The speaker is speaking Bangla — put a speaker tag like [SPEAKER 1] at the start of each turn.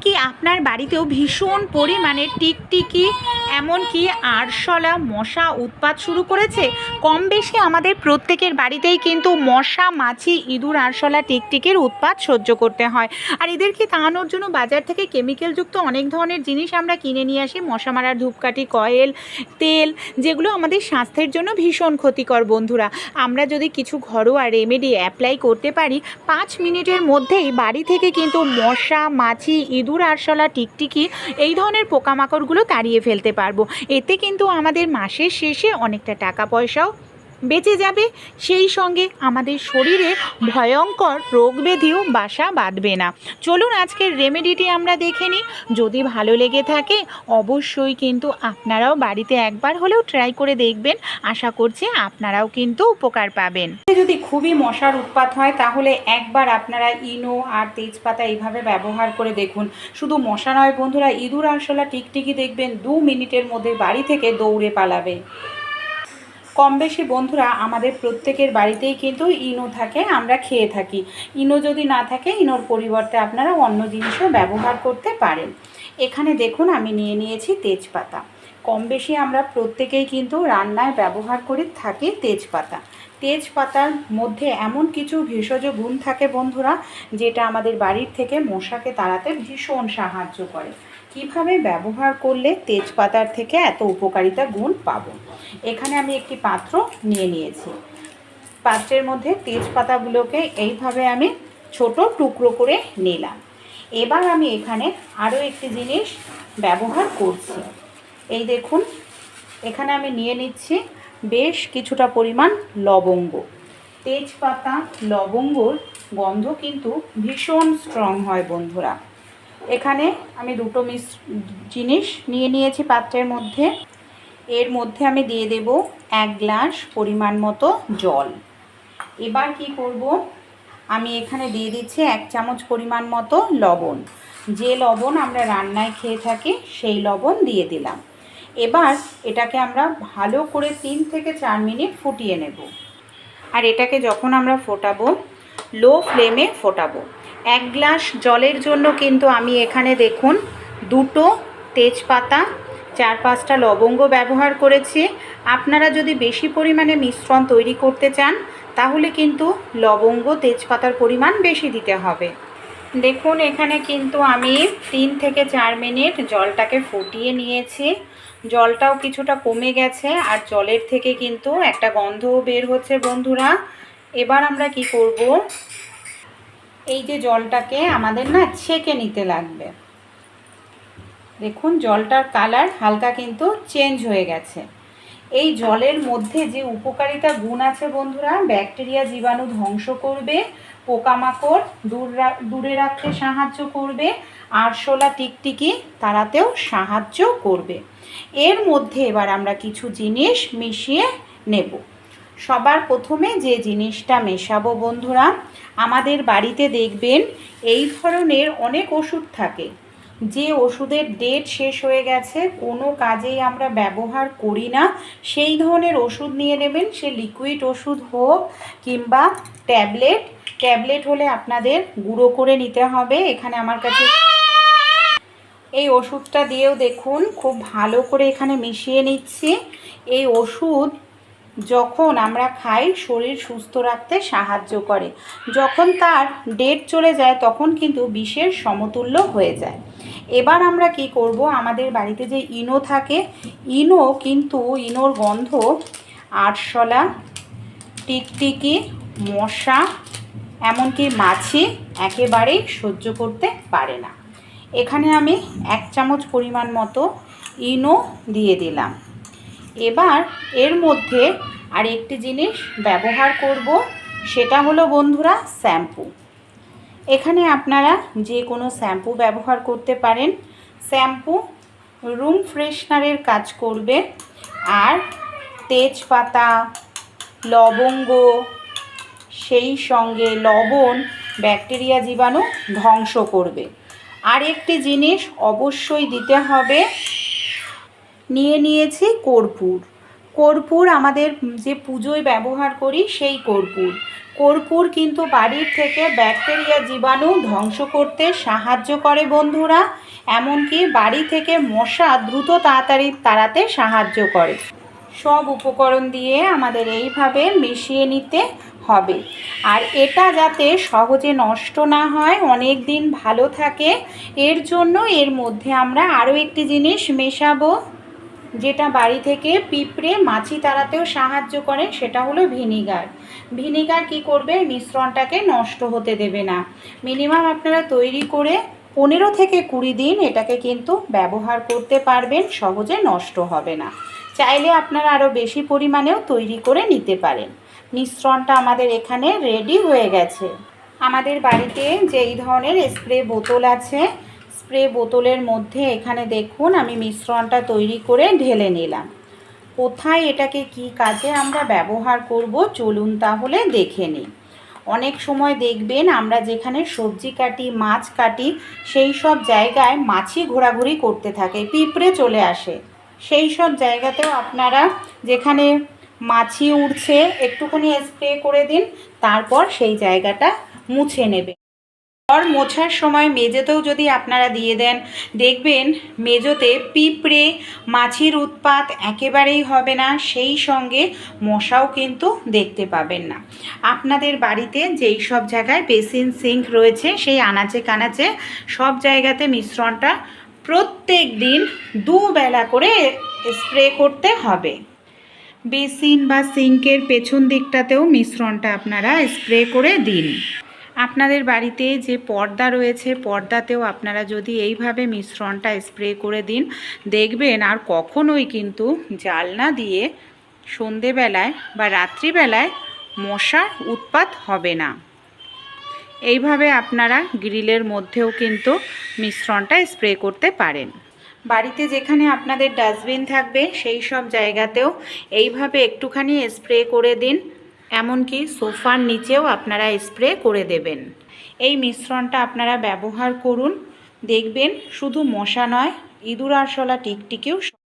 [SPEAKER 1] কি আপনার বাড়িতেও ভীষণ পরিমাণে টিকটিকি এমনকি আরশোলা মশা উৎপাত শুরু করেছে? কম বেশি আমাদের প্রত্যেকের বাড়িতেই কিন্তু মশা, মাছি, ইঁদুর, আরশোলা, টিকটিকির উৎপাত সহ্য করতে হয়। আর এদেরকে তাড়ানোর জন্য বাজার থেকে কেমিক্যালযুক্ত অনেক ধরনের জিনিস আমরা কিনে নিয়ে আসি, মশা মারার ধূপকাঠি, কয়েল, তেল, যেগুলো আমাদের স্বাস্থ্যের জন্য ভীষণ ক্ষতিকর। বন্ধুরা, আমরা যদি কিছু ঘরোয়া রেমেডি অ্যাপ্লাই করতে পারি, 5 মিনিটের মধ্যেই বাড়ি থেকে কিন্তু মশা, মাছি, ইঁদুর, আরশোলা, টিকটিকি এই ধরনের পোকামাকড়গুলো তাড়িয়ে ফেলতে পারবো। এতে কিন্তু আমাদের মাসের শেষে অনেকটা টাকা পয়সাও বেঁচে যাবে, সেই সঙ্গে আমাদের শরীরে ভয়ঙ্কর রোগ ব্যাধিও বাসা বাঁধবে না। চলুন আজকের রেমেডিটি আমরা দেখে নিই। যদি ভালো লেগে থাকে অবশ্যই কিন্তু আপনারাও বাড়িতে একবার হলেও ট্রাই করে দেখবেন। আশা করছি আপনারাও কিন্তু উপকার পাবেন। যদি খুবই মশার উৎপাত হয় তাহলে একবার আপনারা ইনো আর তেজপাতা এইভাবে ব্যবহার করে দেখুন। শুধু মশা নয় বন্ধুরা, ইঁদুর, আরশোলা, টিকটিকি দেখবেন 2 মিনিটের মধ্যে বাড়ি থেকে দৌড়ে পালাবে। কম বেশি বন্ধুরা আমাদের প্রত্যেকের বাড়িতেই কিন্তু ইনো থাকে, আমরা খেয়ে থাকি। ইনো যদি না থাকে, ইনোর পরিবর্তে আপনারা অন্য জিনিসও ব্যবহার করতে পারেন। এখানে দেখুন আমি নিয়ে নিয়েছি তেজপাতা। কম বেশি আমরা প্রত্যেকেই কিন্তু রান্নায় ব্যবহার করে থাকি তেজপাতা। তেজপাতার মধ্যে এমন কিছু ভেষজ গুণ থাকে বন্ধুরা, যেটা আমাদের বাড়ির থেকে মশাকে তাড়াতে ভীষণ সাহায্য করে। কিভাবে ব্যবহার করলে তেজপাতার থেকে এত উপকারিতা গুণ পাবো। এখানে আমি একটি পাত্র নিয়ে নিয়েছি। পাত্রের মধ্যে তেজপাতাগুলোকে এইভাবে আমি ছোট টুকরো করে নিলাম। এবার আমি এখানে আরও একটি জিনিস ব্যবহার করছি। এই দেখুন, এখানে আমি নিয়ে নিচ্ছি বেশ কিছুটা পরিমাণ লবঙ্গ। তেজপাতা, লবঙ্গর গন্ধ কিন্তু ভীষণ স্ট্রং হয় বন্ধুরা। এখানে আমি দুটো জিনিস নিয়ে নিয়েছি পাত্রের মধ্যে। এর মধ্যে আমি দিয়ে দেব 1 গ্লাস পরিমাণ মতো জল। এবার কি করব, আমি এখানে দিয়ে দিচ্ছি 1 চামচ পরিমাণ মতো লবণ। যে লবণ আমরা রান্নায় খেয়ে থাকি সেই লবণ দিয়ে দিলাম। এবার এটাকে আমরা ভালো করে 3 থেকে 4 মিনিট ফুটিয়ে নেব। আর এটাকে যখন আমরা ফোটাবো, লো ফ্লেমে ফোটাবো। 1 গ্লাস জলের জন্য কিন্তু আমি এখানে দেখুন 2টো তেজপাতা, 4-5টা লবঙ্গ ব্যবহার করেছি। আপনারা যদি বেশি পরিমাণে মিশ্রণ তৈরি করতে চান তাহলে কিন্তু লবঙ্গ, তেজপাতার পরিমাণ বেশি দিতে হবে। দেখুন এখানে কিন্তু আমি 3 থেকে 4 মিনিট জলটাকে ফুটিয়ে নিয়েছি। জলটাও কিছুটা কমে গেছে আর জলের থেকে কিন্তু একটা গন্ধও বের হচ্ছে বন্ধুরা। এবার আমরা কি করব, এই যে জলটাকে আমাদের না ছেঁকে নিতে লাগবে। দেখুন জলটার কালার হালকা কিন্তু চেঞ্জ হয়ে গেছে। এই জলের মধ্যে যে উপকারিতা গুণ আছে বন্ধুরা, ব্যাকটেরিয়া, জীবাণু ধ্বংস করবে, পোকামাকড় দূরে রাখতে সাহায্য করবে, আরশোলা, টিকটিকি তাড়াতেও সাহায্য করবে। এর মধ্যে এবার আমরা কিছু জিনিস মিশিয়ে নেব। সবার প্রথমে যে জিনিসটা মেশাবো বন্ধুরা, আমাদের বাড়িতে দেখবেন এই ধরনের অনেক ওষুধ থাকে, যে ওষুধের ডেট শেষ হয়ে গেছে, কোনো কাজেই আমরা ব্যবহার করি না, সেই ধরনের ওষুধ নিয়ে নেবেন। সে লিকুইড ওষুধ হোক কিংবা ট্যাবলেট হলে আপনাদের গুঁড়ো করে নিতে হবে। এখানে আমার কাছে এই ওষুধটা দিয়েও দেখুন খুব ভালো করে এখানে মিশিয়ে নিচ্ছি। এই ওষুধ যখন আমরা খাই শরীর সুস্থ রাখতে সাহায্য করে, যখন তার ডেট চলে যায় তখন কিন্তু বিষের সমতুল্য হয়ে যায়। এবার আমরা কি করব, আমাদের বাড়িতে যে ইনো থাকে, ইনোর গন্ধ আরশোলা, টিকটিকি, মশা এমনকি মাছি একেবারেই সহ্য করতে পারে না। এখানে আমি 1 চামচ পরিমাণ মতো ইনো দিয়ে দিলাম। এবার এর মধ্যে আর একটি জিনিস ব্যবহার করব, সেটা হলো বন্ধুরা শ্যাম্পু। এখানে আপনারা যে কোনো শ্যাম্পু ব্যবহার করতে পারেন। শ্যাম্পু রুম ফ্রেশনারের কাজ করবে আর তেজপাতা, লবঙ্গ, সেই সঙ্গে লবণ ব্যাকটেরিয়া, জীবাণু ধ্বংস করবে। আর একটি জিনিস অবশ্যই দিতে হবে, নিয়ে নিয়েছি কর্পূর। কর্পূর আমাদের যে পুজোয় ব্যবহার করি সেই কর্পূর। কর্পূর কিন্তু বাড়ির থেকে ব্যাকটেরিয়া জীবাণু ধ্বংস করতে সাহায্য করে বন্ধুরা, এমনকি বাড়ি থেকে মশা দ্রুত তাড়াতাড়ি তাড়াতে সাহায্য করে। সব উপকরণ দিয়ে আমাদের এইভাবে মিশিয়ে নিতে হবে। আর এটা যাতে সহজে নষ্ট না হয়, অনেক দিন ভালো থাকে, এর জন্য এর মধ্যে আমরা আরও একটি জিনিস মেশাবো, যেটা বাড়ি থেকে পিঁপড়ে মাছি তাড়াতেও সাহায্য করে, সেটা হলো ভিনিগার। ভিনিগার কি করবে, মিশ্রণটাকে নষ্ট হতে দেবে না। মিনিমাম আপনারা তৈরি করে 15 থেকে 20 দিন এটাকে কিন্তু ব্যবহার করতে পারবেন, সহজে নষ্ট হবে না। চাইলে আপনারা আরও বেশি পরিমাণেও তৈরি করে নিতে পারেন। মিশ্রণটা আমাদের এখানে রেডি হয়ে গেছে। আমাদের বাড়িতে যেই ধরনের স্প্রে বোতল আছে, স্প্রে বোতলের মধ্যে এখানে দেখুন আমি মিশ্রণটা তৈরি করে ঢেলে নিলাম। কোথায় এটাকে কি কাজে আমরা ব্যবহার করব চলুন তাহলে দেখে নিই। অনেক সময় দেখবেন আমরা যেখানে সবজি কাটি, মাছ কাটি, সেই সব জায়গায় মাছি ঘোরাঘুরি করতে থাকে, পিঁপড়ে চলে আসে। সেই সব জায়গাতেও আপনারা যেখানে মাছি উড়ছে একটুখানি স্প্রে করে দিন, তারপর সেই জায়গাটা মুছে নেবে। ঘর মোছার সময় মেঝেতেও যদি আপনারা দিয়ে দেন, দেখবেন মেঝেতে পিঁপড়ে মাছির উৎপাত একেবারেই হবে না, সেই সঙ্গে মশাও কিন্তু দেখতে পাবেন না। আপনাদের বাড়িতে যেই সব জায়গায় বেসিন সিঙ্ক রয়েছে, সেই আনাচে কানাচে সব জায়গাতে মিশ্রণটা প্রত্যেক দিন 2 বেলা করে স্প্রে করতে হবে। বেসিন বা সিঙ্কের পেছন দিকটাতেও মিশ্রণটা আপনারা স্প্রে করে দিন। আপনাদের বাড়িতে যে পর্দা রয়েছে, পর্দাতেও আপনারা যদি এইভাবে মিশ্রণটা স্প্রে করে দিন, দেখবেন আর কখনোই কিন্তু জানলা দিয়ে সন্ধেবেলায় বা রাত্রিবেলায় মশার উৎপাত হবে না। এইভাবে আপনারা গ্রিলের মধ্যেও কিন্তু মিশ্রণটা স্প্রে করতে পারেন। বাড়িতে যেখানে আপনাদের ডাস্টবিন থাকবে সেই সব জায়গাতেও এইভাবে একটুখানি স্প্রে করে দিন, এমনকি সোফার নিচেও আপনারা স্প্রে করে দেবেন। এই মিশ্রণটা আপনারা ব্যবহার করুন, দেখবেন শুধু মশা নয়, ইঁদুর আরশোলা টিকটিকিও